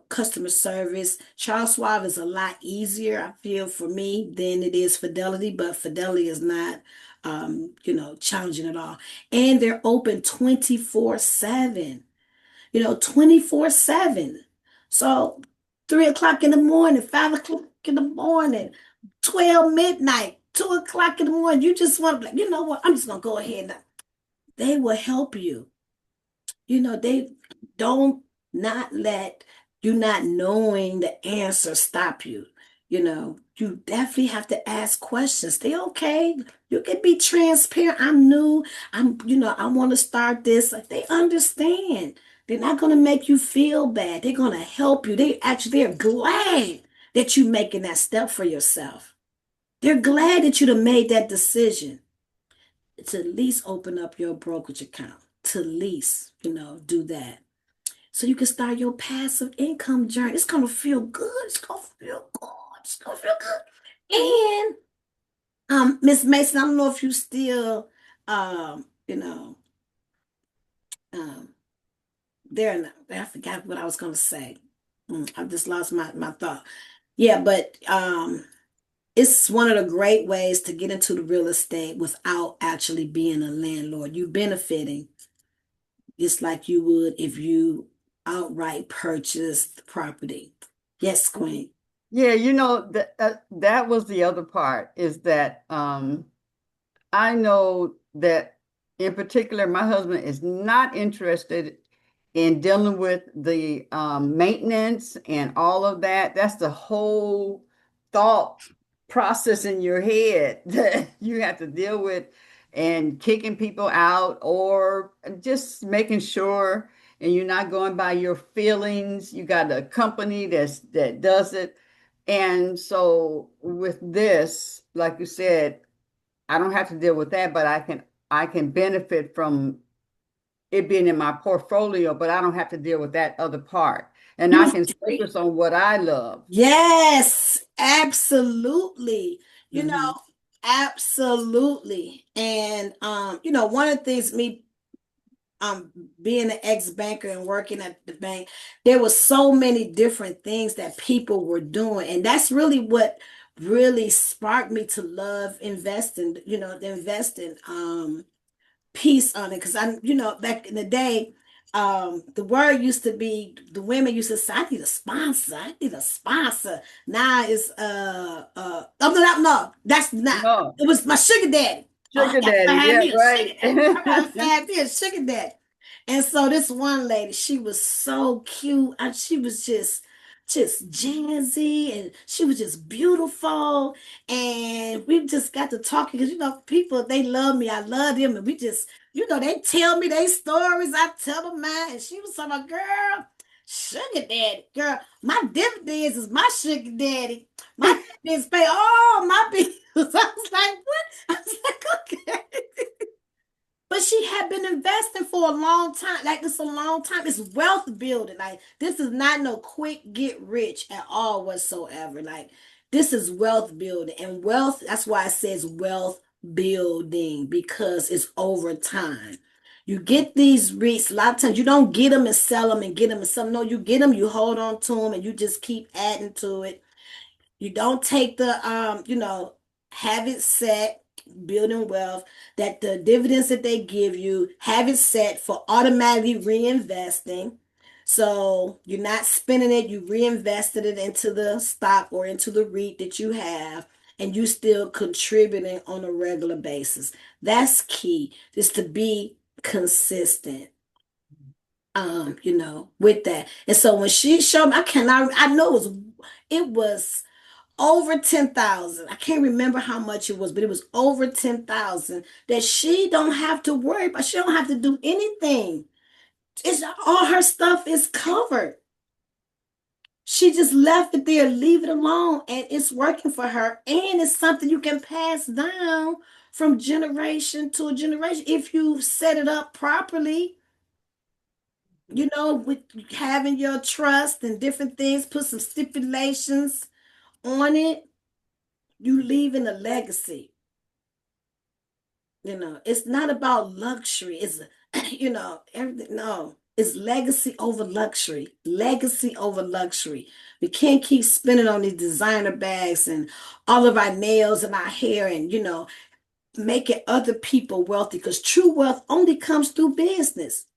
S1: customer service. Charles Schwab is a lot easier, I feel, for me than it is Fidelity, but Fidelity is not challenging at all. And they're open 24/7, 24/7. So 3 o'clock in the morning, 5 o'clock in the morning, 12 midnight, 2 o'clock in the morning. You just want to, you know what? I'm just gonna go ahead now. They will help you. They don't not let you not knowing the answer stop you. You definitely have to ask questions. They okay. You can be transparent. I'm new. I want to start this. Like, they understand. They're not going to make you feel bad. They're going to help you. They're glad that you're making that step for yourself. They're glad that you'd have made that decision to at least open up your brokerage account, to at least, do that. So you can start your passive income journey. It's gonna feel good. It's gonna feel good. It's gonna feel good. And Miss Mason, I don't know if you still um, you know, um there in I forgot what I was gonna say. I just lost my thought. Yeah, but it's one of the great ways to get into the real estate without actually being a landlord. You benefiting just like you would if you outright purchased the property. Yes, Queen.
S2: Yeah, that was the other part is that I know that in particular, my husband is not interested in dealing with the maintenance and all of that. That's the whole thought process in your head that you have to deal with and kicking people out or just making sure and you're not going by your feelings. You got a company that does it. And so with this, like you said, I don't have to deal with that, but I can benefit from it being in my portfolio, but I don't have to deal with that other part. And I
S1: You
S2: can focus on what I love.
S1: Yes, absolutely. You know,
S2: Hmm.
S1: absolutely. And one of the things me being an ex-banker and working at the bank, there was so many different things that people were doing. And that's really what really sparked me to love investing, the investing piece on it. Because back in the day, the word used to be the women used to say, I need a sponsor. I need a sponsor. Now it's oh no, that's not
S2: No,
S1: it was my sugar daddy. Oh, I
S2: sugar
S1: got to
S2: daddy.
S1: have
S2: Yeah,
S1: me a sugar
S2: right.
S1: daddy. I gotta find me a sugar daddy. And so this one lady, she was so cute. And she was just just jazzy, and she was just beautiful. And we just got to talking because people, they love me, I love them, and we just, they tell me their stories, I tell them mine. And she was talking about, girl, sugar daddy, girl, my dividends is my sugar daddy. My dividends pay all my bills. I was like, what? I was like, okay. But she had been investing for a long time. Like, it's a long time. It's wealth building. Like, this is not no quick get rich at all whatsoever. Like, this is wealth building. And wealth, that's why it says wealth building, because it's over time. You get these REITs, a lot of times you don't get them and sell them and get them and sell them. No, you get them, you hold on to them, and you just keep adding to it. You don't take the have it set, building wealth, that the dividends that they give you, have it set for automatically reinvesting. So you're not spending it, you reinvested it into the stock or into the REIT that you have, and you still contributing on a regular basis. That's key, is to be consistent. With that. And so when she showed me, I know it was over 10,000. I can't remember how much it was, but it was over 10,000 that she don't have to worry about. She don't have to do anything. It's all her stuff is covered. She just left it there, leave it alone, and it's working for her. And it's something you can pass down from generation to a generation if you set it up properly. With having your trust and different things, put some stipulations on it, you leaving a legacy. It's not about luxury. It's, everything. No, it's legacy over luxury. Legacy over luxury. We can't keep spending on these designer bags and all of our nails and our hair and, making other people wealthy, because true wealth only comes through business.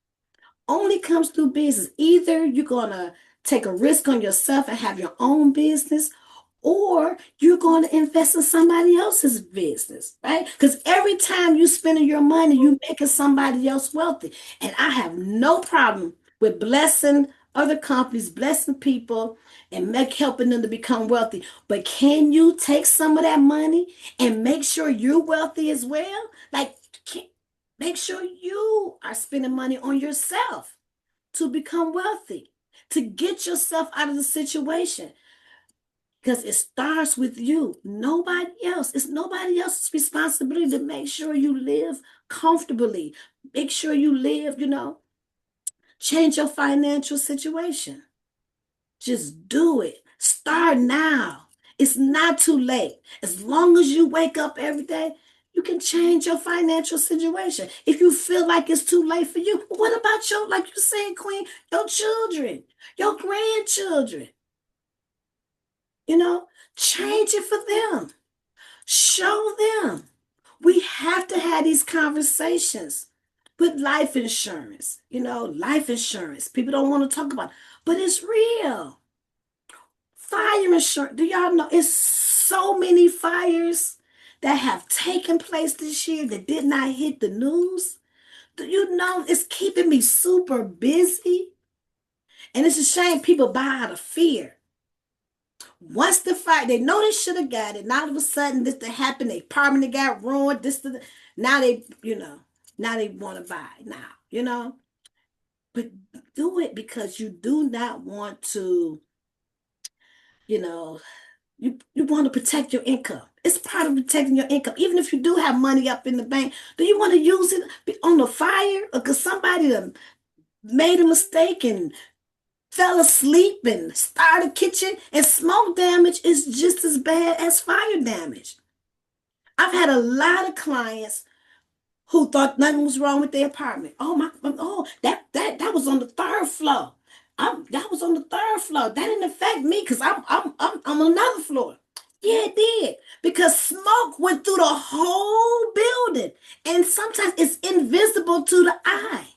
S1: Only comes through business. Either you're going to take a risk on yourself and have your own business, or you're going to invest in somebody else's business, right? Because every time you spending your money, you making somebody else wealthy. And I have no problem with blessing other companies, blessing people, and helping them to become wealthy. But can you take some of that money and make sure you're wealthy as well? Like, make sure you are spending money on yourself to become wealthy, to get yourself out of the situation. Because it starts with you, nobody else. It's nobody else's responsibility to make sure you live comfortably. Make sure you live, change your financial situation. Just do it. Start now. It's not too late. As long as you wake up every day, you can change your financial situation. If you feel like it's too late for you, what about like you said, Queen, your children, your grandchildren? Change it for them. Show them. We have to have these conversations with life insurance. Life insurance. People don't want to talk about it, but it's real. Fire insurance. Do y'all know it's so many fires that have taken place this year that did not hit the news? Do you know it's keeping me super busy? And it's a shame people buy out of fear. Once the fire, they know they should have got it. Now all of a sudden this to happen, their apartment got ruined. Now now they want to buy now, But do it because you do not want to, you know, you want to protect your income. It's part of protecting your income. Even if you do have money up in the bank, do you want to use it on the fire? Or because somebody made a mistake and fell asleep and started a kitchen, and smoke damage is just as bad as fire damage. I've had a lot of clients who thought nothing was wrong with their apartment. That was on the third floor. That was on the third floor. That didn't affect me because I'm on another floor. Yeah, it did, because smoke went through the whole building, and sometimes it's invisible to the eye.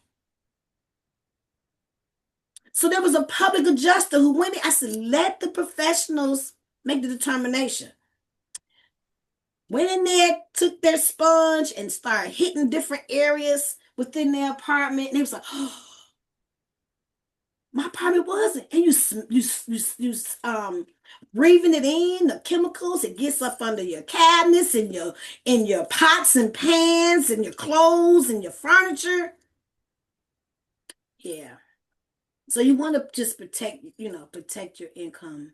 S1: So there was a public adjuster who went in. I said, let the professionals make the determination. Went in there, took their sponge, and started hitting different areas within their apartment. And it was like, oh. My apartment wasn't. And breathing it in, the chemicals, it gets up under your cabinets and your pots and pans and your clothes and your furniture. Yeah. So you want to just protect your income,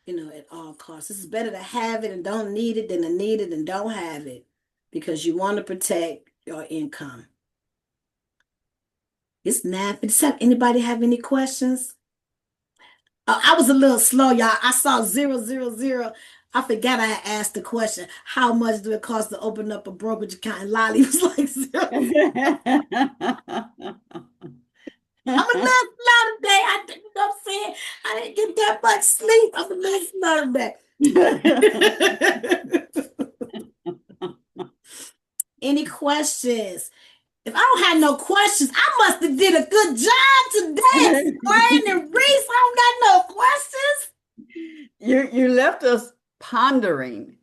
S1: at all costs. This is better to have it and don't need it than to need it and don't have it, because you want to protect your income. It's 9:57. Anybody have any questions? I was a little slow, y'all. I saw 000. I forgot I had asked the question. How much do it cost to open up a brokerage account? And Lolly was like zero. I'm a little slow today. You know what I'm saying? I didn't get that much sleep. I'm a little slow today. Any questions? If I don't have no questions, I must have did a good job today explaining and Reese. I don't got no questions.
S2: You left us pondering.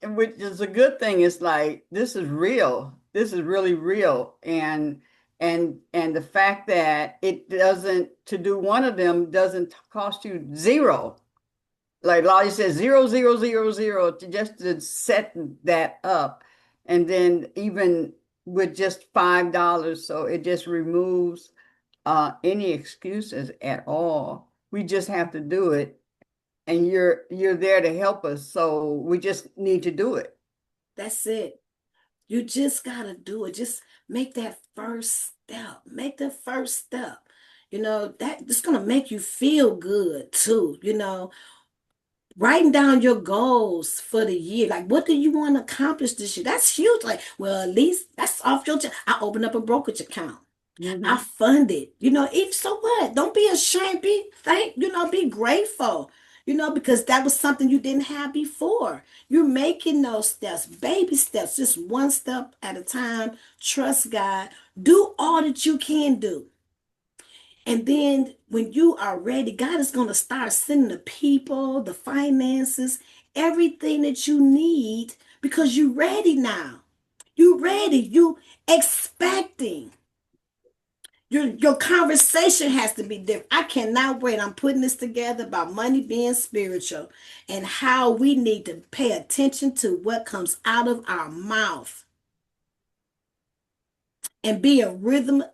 S2: Which is a good thing. It's like, this is real. This is really real. And the fact that to do one of them doesn't cost you zero. Like Lolly says, 0, 0, 0, 0, to set that up. And then even with just $5, so it just removes any excuses at all. We just have to do it. And you're there to help us. So we just need to do it.
S1: That's it. You just got to do it. Just make that first step. Make the first step. It's going to make you feel good too. Writing down your goals for the year. Like, what do you want to accomplish this year? That's huge. Like, well, at least that's off your chest. I open up a brokerage account. I fund it. If so what? Don't be ashamed. Be grateful. Because that was something you didn't have before. You're making those steps, baby steps, just one step at a time. Trust God. Do all that you can do. And then when you are ready, God is going to start sending the people, the finances, everything that you need, because you're ready now. You're ready. You expecting. Your conversation has to be different. I cannot wait. I'm putting this together about money being spiritual and how we need to pay attention to what comes out of our mouth and be a rhythm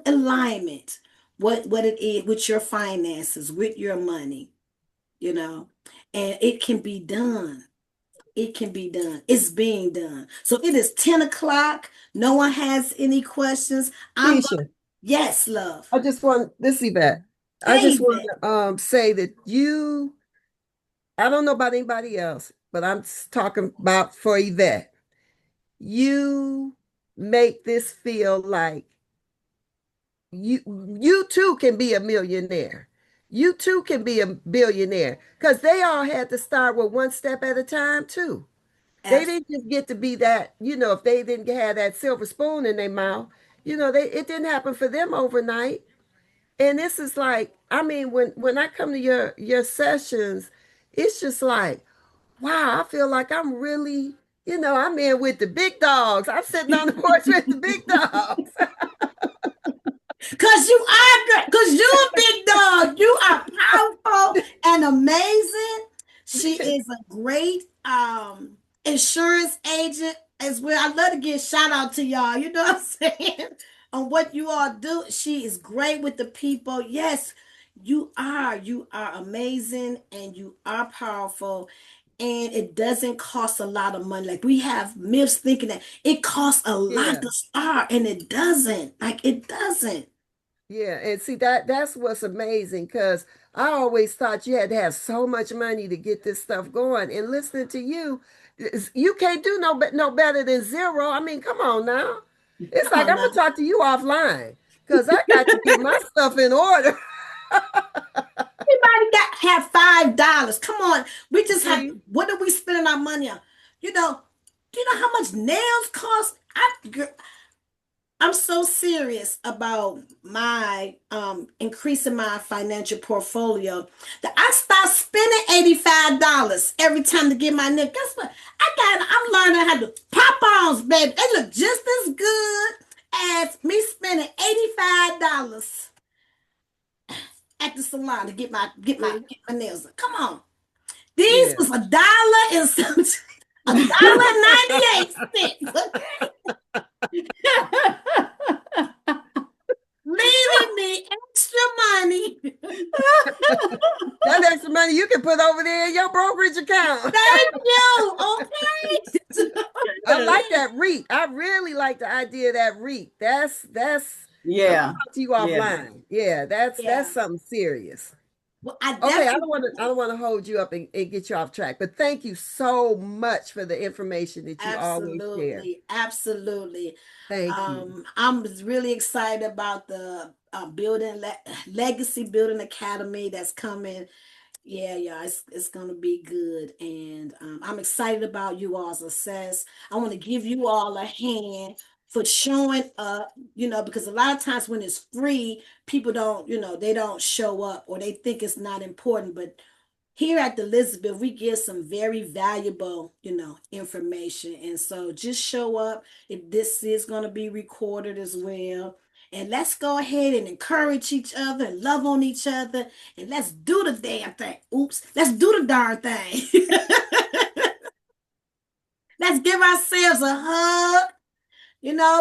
S1: alignment. What it is with your finances, with your money, and it can be done. It can be done. It's being done. So it is 10 o'clock. No one has any questions.
S3: Keisha,
S1: Yes, love.
S3: I just want this Yvette. I
S1: Hey,
S3: just want to say that I don't know about anybody else, but I'm talking about for Yvette. You make this feel like you too can be a millionaire. You too can be a billionaire, because they all had to start with one step at a time too. They didn't just get to be that, if they didn't have that silver spoon in their mouth, it didn't happen for them overnight. And this is like, I mean, when I come to your sessions, it's just like, wow, I feel like I'm really, I'm in with the big dogs. I'm sitting on the porch with the big dogs.
S1: Because you're a big dog. You are powerful and amazing. She is a great insurance agent as well. I love to give a shout out to y'all. You know what I'm saying? On what you all do. She is great with the people. Yes, you are. You are amazing and you are powerful. And it doesn't cost a lot of money. Like, we have myths thinking that it costs a lot
S3: Yeah.
S1: to start, and it doesn't. Like, it doesn't.
S3: Yeah, and see that's what's amazing, because I always thought you had to have so much money to get this stuff going. And listening to you, you can't do no better than zero. I mean, come on now. It's
S1: Come
S3: like
S1: on
S3: I'm
S1: now.
S3: gonna talk to you offline, because I got to get my stuff in order.
S1: Everybody got have $5. Come on. We just have,
S3: See?
S1: what are we spending our money on? You know, do you know how much nails cost? I'm so serious about my increasing my financial portfolio that I start spending $85 every time to get my nails. Guess what? I'm learning how to pop ons, baby. They look just as good as me spending $2 at the salon to get my nails done. Come on. These
S3: Yeah.
S1: was $1 and some $1.98. Okay. Leaving me extra money.
S3: That extra money you can put over there in your brokerage account.
S1: Thank you. Okay.
S3: I like that REIT. I really like the idea of that REIT. That's I'm gonna
S2: Yeah.
S3: talk to you
S2: Yeah.
S3: offline. Yeah, that's
S1: Yeah.
S3: something serious.
S1: Well, I
S3: Okay, I
S1: definitely
S3: don't want to hold you up and get you off track, but thank you so much for the information that you always share.
S1: absolutely, absolutely.
S3: Thank you.
S1: I'm really excited about the legacy building academy that's coming. Yeah, it's gonna be good, and I'm excited about you all's success. I want to give you all a hand for showing up. Because a lot of times when it's free, people don't, they don't show up or they think it's not important. But here at the Elizabeth, we give some very valuable, information. And so just show up. If this is going to be recorded as well. And let's go ahead and encourage each other and love on each other. And let's do the damn thing. Oops. Let's do the darn thing. Let's give ourselves a hug.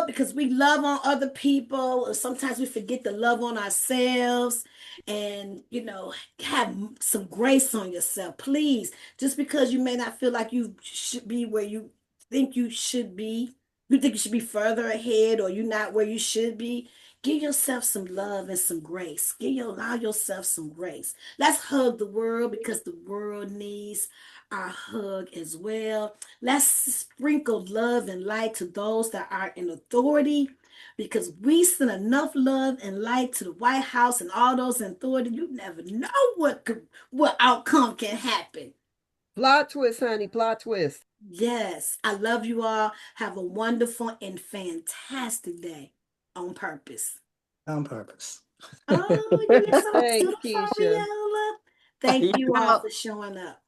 S1: Because we love on other people. Sometimes we forget to love on ourselves and, have some grace on yourself. Please, just because you may not feel like you should be where you think you should be, you think you should be further ahead or you're not where you should be, give yourself some love and some grace. Allow yourself some grace. Let's hug the world because the world needs our hug as well. Let's sprinkle love and light to those that are in authority because we send enough love and light to the White House and all those in authority. You never know what outcome can happen.
S3: Plot twist, honey, plot twist.
S1: Yes, I love you all. Have a wonderful and fantastic day on purpose.
S5: On purpose.
S1: Oh, you did something
S3: Thanks,
S1: beautiful,
S3: Keisha.
S1: Riola. Thank you all
S2: Yeah.
S1: for showing up.